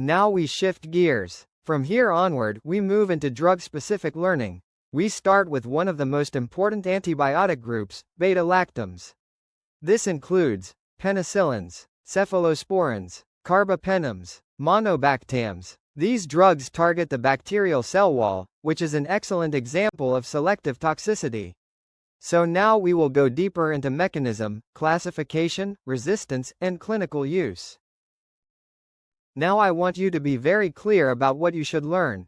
Now we shift gears. From here onward, we move into drug-specific learning. We start with one of the most important antibiotic groups, beta-lactams. This includes penicillins, cephalosporins, carbapenems, monobactams. These drugs target the bacterial cell wall, which is an excellent example of selective toxicity. So now we will go deeper into mechanism, classification, resistance, and clinical use. Now I want you to be very clear about what you should learn.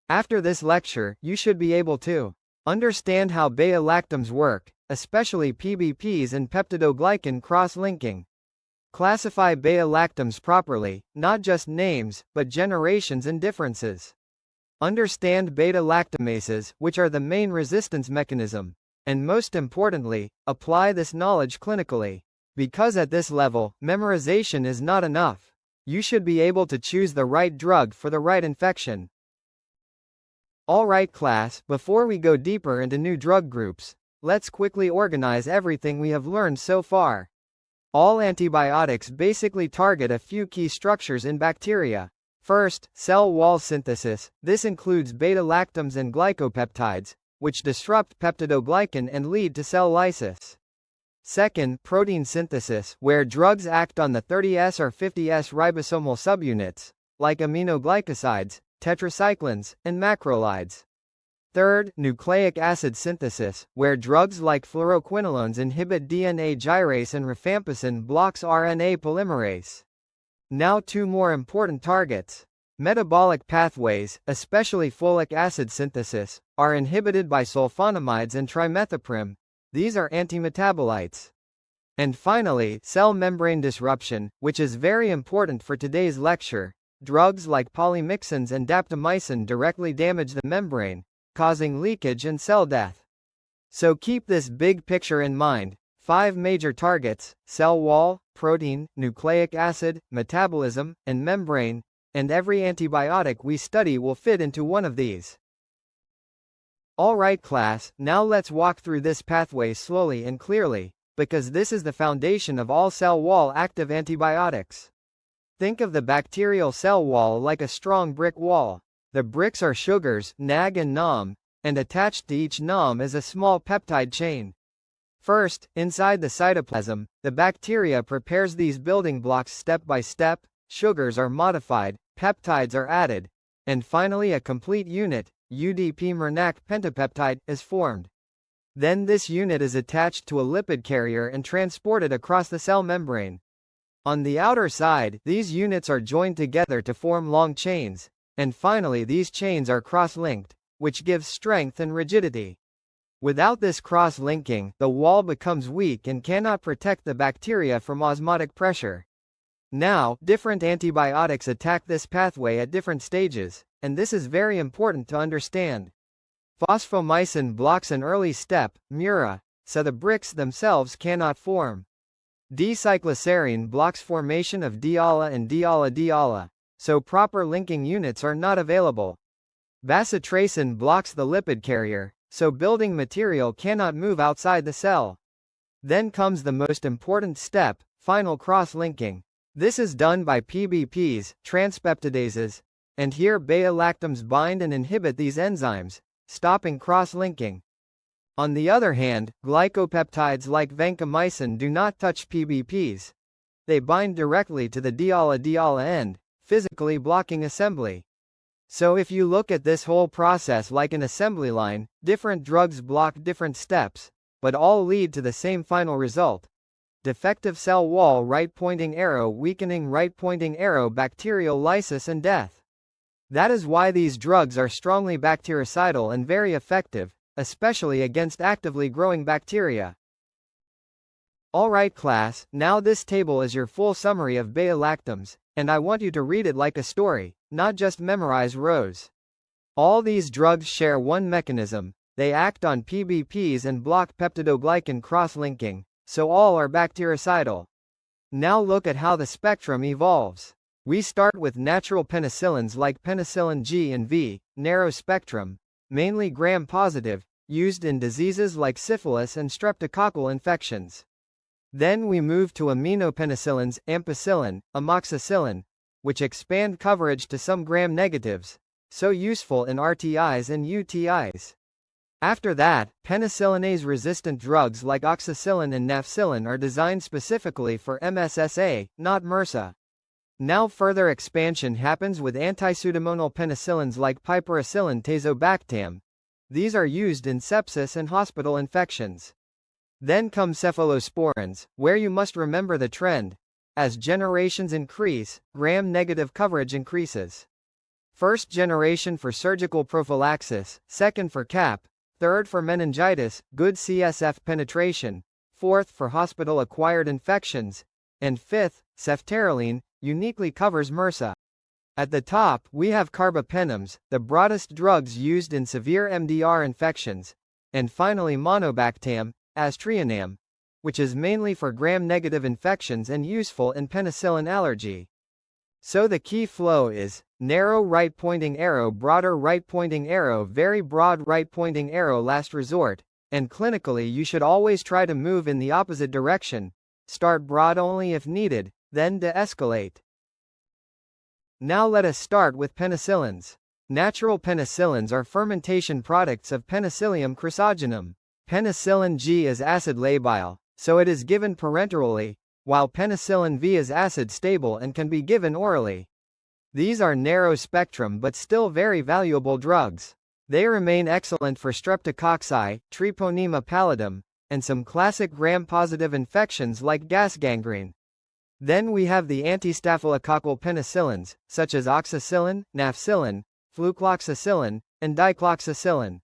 After this lecture, you should be able to understand how beta-lactams work, especially PBPs and peptidoglycan cross-linking. Classify beta-lactams properly, not just names, but generations and differences. Understand beta-lactamases, which are the main resistance mechanism. And most importantly, apply this knowledge clinically. Because at this level, memorization is not enough. You should be able to choose the right drug for the right infection. Alright class, before we go deeper into new drug groups, let's quickly organize everything we have learned so far. All antibiotics basically target a few key structures in bacteria. First, cell wall synthesis. This includes beta-lactams and glycopeptides, which disrupt peptidoglycan and lead to cell lysis. Second, protein synthesis, where drugs act on the 30S or 50S ribosomal subunits, like aminoglycosides, tetracyclines, and macrolides. Third, nucleic acid synthesis, where drugs like fluoroquinolones inhibit DNA gyrase and rifampicin blocks RNA polymerase. Now two more important targets. Metabolic pathways, especially folic acid synthesis, are inhibited by sulfonamides and trimethoprim. These are antimetabolites. And finally, cell membrane disruption, which is very important for today's lecture. Drugs like polymyxins and daptomycin directly damage the membrane, causing leakage and cell death. So keep this big picture in mind. 5 major targets: cell wall, protein, nucleic acid, metabolism, and membrane, and every antibiotic we study will fit into one of these. Alright class, now let's walk through this pathway slowly and clearly, because this is the foundation of all cell wall active antibiotics. Think of the bacterial cell wall like a strong brick wall. The bricks are sugars, NAG and NAM, and attached to each NAM is a small peptide chain. First, inside the cytoplasm, the bacteria prepares these building blocks step by step. Sugars are modified, peptides are added, and finally a complete unit, UDP-MRNAC pentapeptide, is formed. Then this unit is attached to a lipid carrier and transported across the cell membrane. On the outer side, these units are joined together to form long chains, and finally these chains are cross-linked, which gives strength and rigidity. Without this cross-linking, the wall becomes weak and cannot protect the bacteria from osmotic pressure. Now, different antibiotics attack this pathway at different stages, and this is very important to understand. Phosphomycin blocks an early step, MURA, so the bricks themselves cannot form. D-cycloserine blocks formation of diala and diala-diala, so proper linking units are not available. Bacitracin blocks the lipid carrier, so building material cannot move outside the cell. Then comes the most important step, final cross-linking. This is done by PBPs, transpeptidases, and here beta-lactams bind and inhibit these enzymes, stopping cross-linking. On the other hand, glycopeptides like vancomycin do not touch PBPs. They bind directly to the diala-diala end, physically blocking assembly. So if you look at this whole process like an assembly line, different drugs block different steps, but all lead to the same final result. Defective cell wall right-pointing arrow weakening right-pointing arrow bacterial lysis and death. That is why these drugs are strongly bactericidal and very effective, especially against actively growing bacteria. Alright class, now this table is your full summary of beta-lactams, and I want you to read it like a story, not just memorize rows. All these drugs share one mechanism: they act on PBPs and block peptidoglycan cross-linking, so all are bactericidal. Now look at how the spectrum evolves. We start with natural penicillins like penicillin G and V, narrow spectrum, mainly gram-positive, used in diseases like syphilis and streptococcal infections. Then we move to aminopenicillins, ampicillin, amoxicillin, which expand coverage to some gram-negatives, so useful in RTIs and UTIs. After that, penicillinase-resistant drugs like oxacillin and nafcillin are designed specifically for MSSA, not MRSA. Now further expansion happens with anti-pseudomonal penicillins like piperacillin-tazobactam. These are used in sepsis and hospital infections. Then come cephalosporins, where you must remember the trend. As generations increase, gram-negative coverage increases. First generation for surgical prophylaxis, second for CAP, third for meningitis, good CSF penetration, fourth for hospital-acquired infections, and fifth, ceftaroline, uniquely covers MRSA. At the top, we have carbapenems, the broadest drugs used in severe MDR infections, and finally monobactam, aztreonam, which is mainly for gram-negative infections and useful in penicillin allergy. So the key flow is narrow right-pointing arrow, broader right-pointing arrow, very broad right-pointing arrow, last resort, and clinically you should always try to move in the opposite direction. Start broad only if needed, then de-escalate. Now let us start with penicillins. Natural penicillins are fermentation products of Penicillium chrysogenum. Penicillin G is acid labile, so it is given parenterally, while penicillin V is acid stable and can be given orally. These are narrow spectrum but still very valuable drugs. They remain excellent for streptococci, Treponema pallidum, and some classic gram-positive infections like gas gangrene. Then we have the antistaphylococcal penicillins, such as oxacillin, nafcillin, flucloxacillin, and dicloxacillin.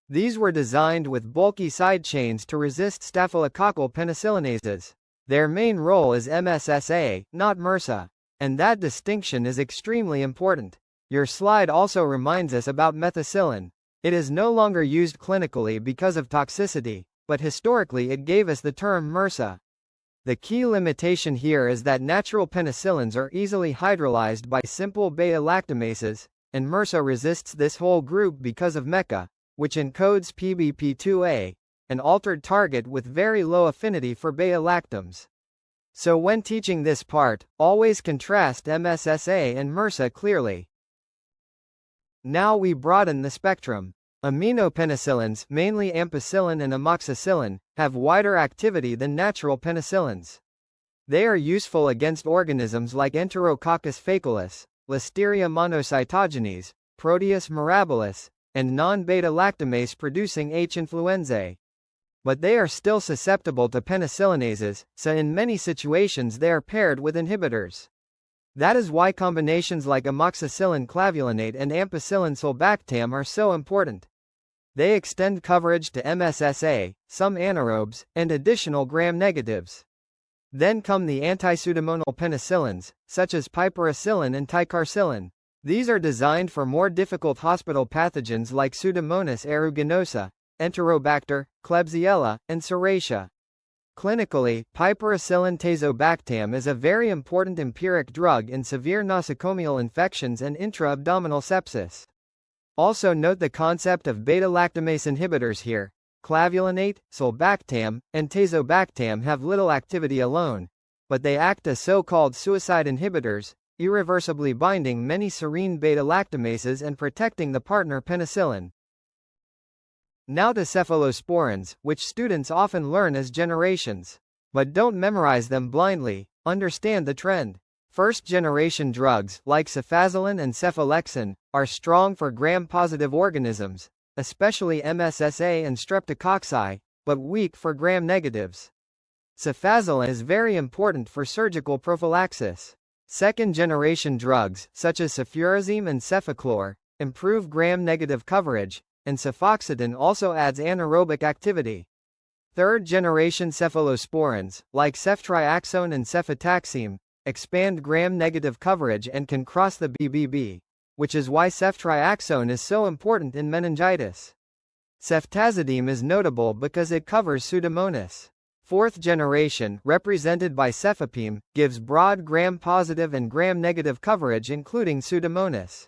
These were designed with bulky side chains to resist staphylococcal penicillinases. Their main role is MSSA, not MRSA. And that distinction is extremely important. Your slide also reminds us about methicillin. It is no longer used clinically because of toxicity, but historically it gave us the term MRSA. The key limitation here is that natural penicillins are easily hydrolyzed by simple beta-lactamases, and MRSA resists this whole group because of MECA, which encodes PBP2a, an altered target with very low affinity for beta-lactams. So when teaching this part, always contrast MSSA and MRSA clearly. Now we broaden the spectrum. Aminopenicillins, mainly ampicillin and amoxicillin, have wider activity than natural penicillins. They are useful against organisms like Enterococcus faecalis, Listeria monocytogenes, Proteus mirabilis, and non-beta-lactamase producing H. influenzae. But they are still susceptible to penicillinases, so in many situations they are paired with inhibitors. That is why combinations like amoxicillin clavulanate and ampicillin-sulbactam are so important. They extend coverage to MSSA, some anaerobes, and additional gram-negatives. Then come the anti-pseudomonal penicillins, such as piperacillin and ticarcillin. These are designed for more difficult hospital pathogens like Pseudomonas aeruginosa, Enterobacter, Klebsiella, and Serratia. Clinically, piperacillin-tazobactam is a very important empiric drug in severe nosocomial infections and intra-abdominal sepsis. Also note the concept of beta-lactamase inhibitors here. Clavulanate, sulbactam, and tazobactam have little activity alone, but they act as so-called suicide inhibitors, irreversibly binding many serine beta-lactamases and protecting the partner penicillin. Now to cephalosporins, which students often learn as generations. But don't memorize them blindly, understand the trend. First-generation drugs, like cefazolin and cephalexin, are strong for gram-positive organisms, especially MSSA and streptococci, but weak for gram-negatives. Cefazolin is very important for surgical prophylaxis. Second-generation drugs, such as cefuroxime and cefaclor, improve gram-negative coverage, and cefoxitin also adds anaerobic activity. Third-generation cephalosporins, like ceftriaxone and cefotaxime, expand gram-negative coverage and can cross the BBB, which is why ceftriaxone is so important in meningitis. Ceftazidime is notable because it covers Pseudomonas. Fourth generation, represented by cefepime, gives broad gram-positive and gram-negative coverage including Pseudomonas.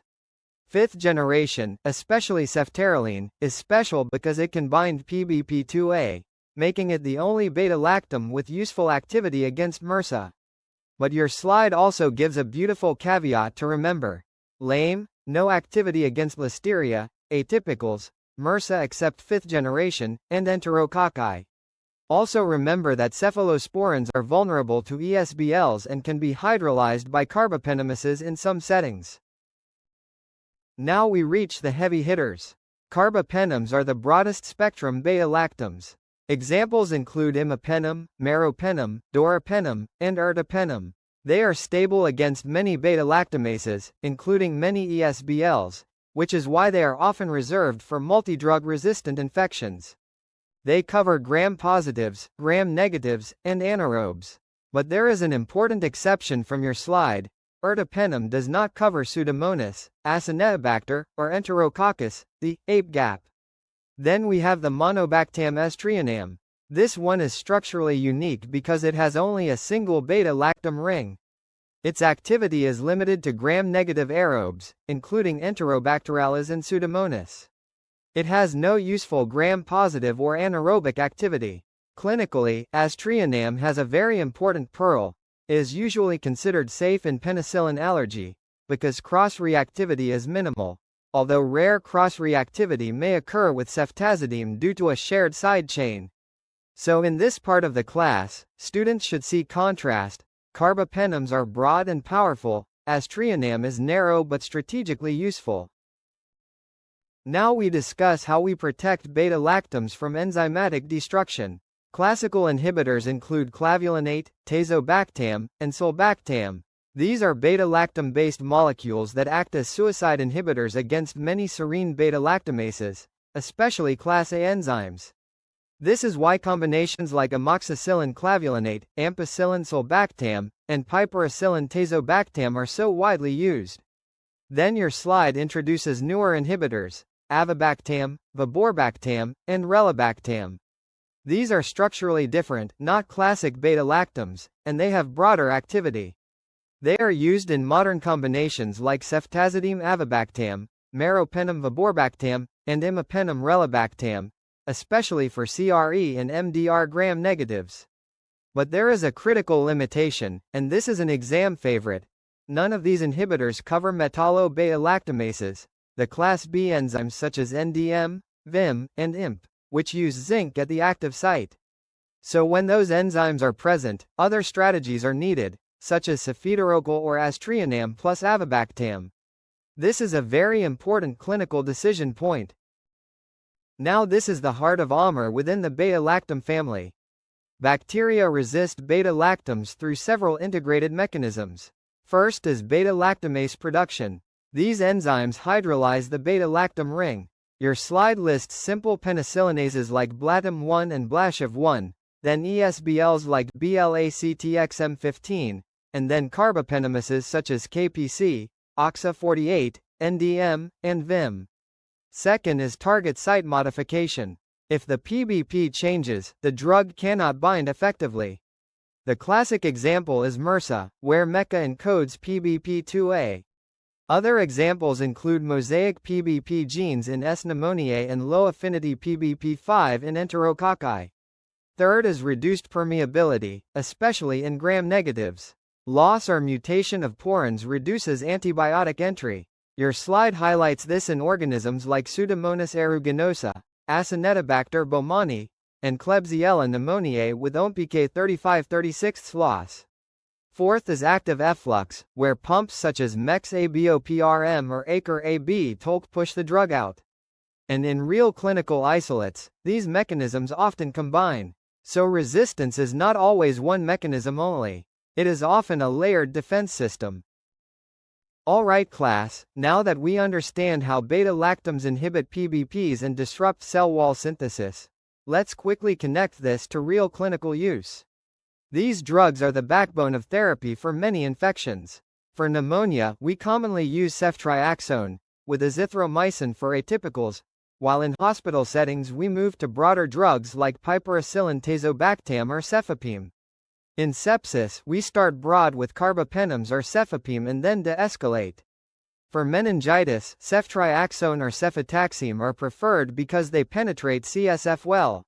Fifth generation, especially ceftaroline, is special because it can bind PBP2a, making it the only beta-lactam with useful activity against MRSA. But your slide also gives a beautiful caveat to remember. Lame, no activity against Listeria, atypicals, MRSA except 5th generation, and enterococci. Also remember that cephalosporins are vulnerable to ESBLs and can be hydrolyzed by carbapenems in some settings. Now we reach the heavy hitters. Carbapenems are the broadest spectrum beta-lactams. Examples include imipenem, meropenem, doropenem, and ertapenem. They are stable against many beta-lactamases, including many ESBLs, which is why they are often reserved for multi-drug resistant infections. They cover gram-positives, gram-negatives, and anaerobes. But there is an important exception from your slide. Ertapenem does not cover Pseudomonas, Acinetobacter, or Enterococcus, the ape gap. Then we have the monobactam estrionam. This one is structurally unique because it has only a single beta-lactam ring. Its activity is limited to gram-negative aerobes, including Enterobacterales and Pseudomonas. It has no useful gram-positive or anaerobic activity. Clinically, estrionam has a very important pearl. It is usually considered safe in penicillin allergy, because cross-reactivity is minimal, although rare cross-reactivity may occur with ceftazidime due to a shared side chain. So in this part of the class, students should see contrast. Carbapenems are broad and powerful, estrionam is narrow but strategically useful. Now we discuss how we protect beta-lactams from enzymatic destruction. Classical inhibitors include clavulanate, tazobactam, and sulbactam. These are beta-lactam-based molecules that act as suicide inhibitors against many serine beta-lactamases, especially class A enzymes. This is why combinations like amoxicillin clavulanate, ampicillin sulbactam, and piperacillin tazobactam are so widely used. Then your slide introduces newer inhibitors, avibactam, viborbactam, and relebactam. These are structurally different, not classic beta-lactams, and they have broader activity. They are used in modern combinations like ceftazidime avibactam, meropenem viborbactam, and imipenem relebactam, especially for CRE and MDR gram-negatives. But there is a critical limitation, and this is an exam favorite. None of these inhibitors cover metallo-beta-lactamases, the class B enzymes such as NDM, VIM, and IMP, which use zinc at the active site. So when those enzymes are present, other strategies are needed, such as cephalosporin or estrionam plus avibactam. This is a very important clinical decision point. Now this is the heart of AMR within the beta-lactam family. Bacteria resist beta-lactams through several integrated mechanisms. First is beta-lactamase production. These enzymes hydrolyze the beta-lactam ring. Your slide lists simple penicillinases like BLATAM1 and BLASHAV1, then ESBLs like bLactxM15, and then carbapenems such as KPC, OXA48, NDM, and VIM. Second is target site modification. If the PBP changes, the drug cannot bind effectively. The classic example is MRSA, where MECA encodes PBP2a. Other examples include mosaic PBP genes in S. pneumoniae and low-affinity PBP5 in enterococci. Third is reduced permeability, especially in gram-negatives. Loss or mutation of porins reduces antibiotic entry. Your slide highlights this in organisms like Pseudomonas aeruginosa, Acinetobacter baumannii, and Klebsiella pneumoniae with OMPK 35/36 loss. Fourth is active efflux, where pumps such as MEX-ABOPRM or ACR-AB tolk push the drug out. And in real clinical isolates, these mechanisms often combine. So resistance is not always one mechanism only. It is often a layered defense system. Alright class, now that we understand how beta-lactams inhibit PBPs and disrupt cell wall synthesis, let's quickly connect this to real clinical use. These drugs are the backbone of therapy for many infections. For pneumonia, we commonly use ceftriaxone, with azithromycin for atypicals, while in hospital settings we move to broader drugs like piperacillin tazobactam or cefepime. In sepsis, we start broad with carbapenems or cefepime and then de-escalate. For meningitis, ceftriaxone or cefotaxime are preferred because they penetrate CSF well.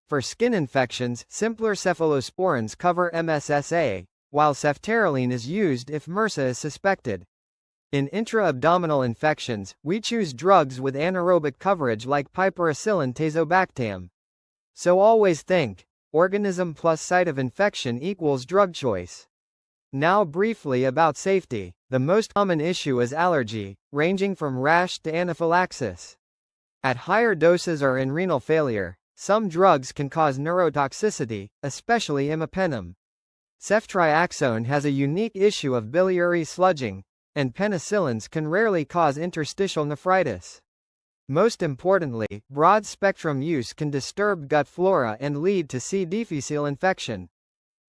For skin infections, simpler cephalosporins cover MSSA, while ceftaroline is used if MRSA is suspected. In intra-abdominal infections, we choose drugs with anaerobic coverage like piperacillin-tazobactam. So always think, organism plus site of infection equals drug choice. Now briefly about safety. The most common issue is allergy, ranging from rash to anaphylaxis. At higher doses or in renal failure, some drugs can cause neurotoxicity, especially imipenem. Ceftriaxone has a unique issue of biliary sludging, and penicillins can rarely cause interstitial nephritis. Most importantly, broad-spectrum use can disturb gut flora and lead to C. difficile infection.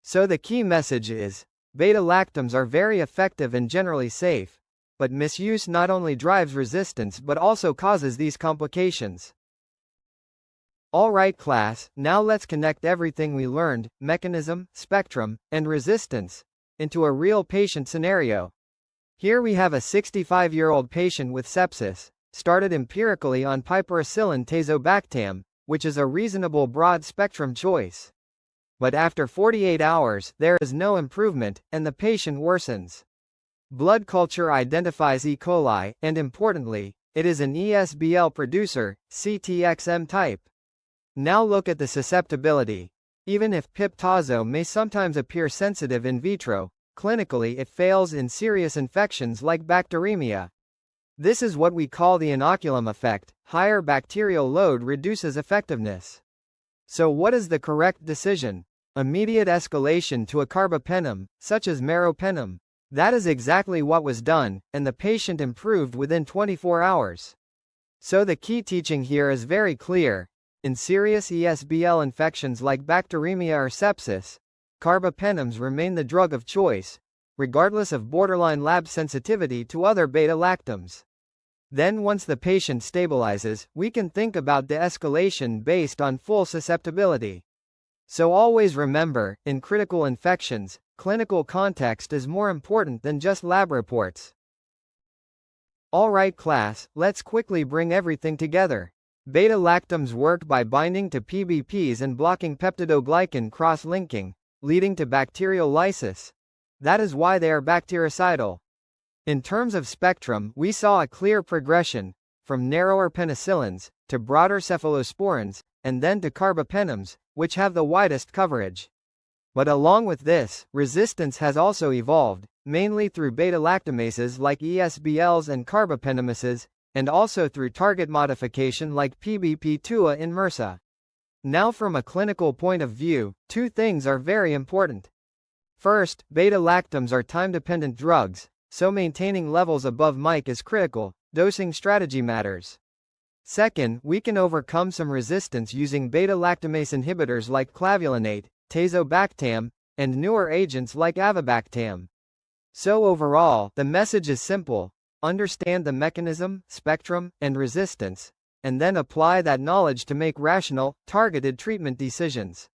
So the key message is, beta-lactams are very effective and generally safe, but misuse not only drives resistance but also causes these complications. Alright class, now let's connect everything we learned, mechanism, spectrum, and resistance, into a real patient scenario. Here we have a 65-year-old patient with sepsis, started empirically on piperacillin-tazobactam, which is a reasonable broad-spectrum choice. But after 48 hours, there is no improvement, and the patient worsens. Blood culture identifies E. coli, and importantly, it is an ESBL producer, CTXM type. Now look at the susceptibility. Even if pip-tazo may sometimes appear sensitive in vitro, clinically it fails in serious infections like bacteremia. This is what we call the inoculum effect. Higher bacterial load reduces effectiveness. So what is the correct decision? Immediate escalation to a carbapenem, such as meropenem. That is exactly what was done, and the patient improved within 24 hours. So the key teaching here is very clear. In serious ESBL infections like bacteremia or sepsis, carbapenems remain the drug of choice, regardless of borderline lab sensitivity to other beta-lactams. Then once the patient stabilizes, we can think about de-escalation based on full susceptibility. So always remember, in critical infections, clinical context is more important than just lab reports. Alright class, let's quickly bring everything together. Beta-lactams work by binding to PBPs and blocking peptidoglycan cross-linking, leading to bacterial lysis. That is why they are bactericidal. In terms of spectrum, we saw a clear progression, from narrower penicillins, to broader cephalosporins, and then to carbapenems, which have the widest coverage. But along with this, resistance has also evolved, mainly through beta-lactamases like ESBLs and carbapenemases, and also through target modification like PBP2a in MRSA. Now from a clinical point of view, two things are very important. First, beta-lactams are time-dependent drugs, so maintaining levels above mic is critical. Dosing strategy matters. Second, we can overcome some resistance using beta-lactamase inhibitors like clavulanate, tazobactam, and newer agents like avibactam. So overall, the message is simple. Understand the mechanism, spectrum, and resistance, and then apply that knowledge to make rational, targeted treatment decisions.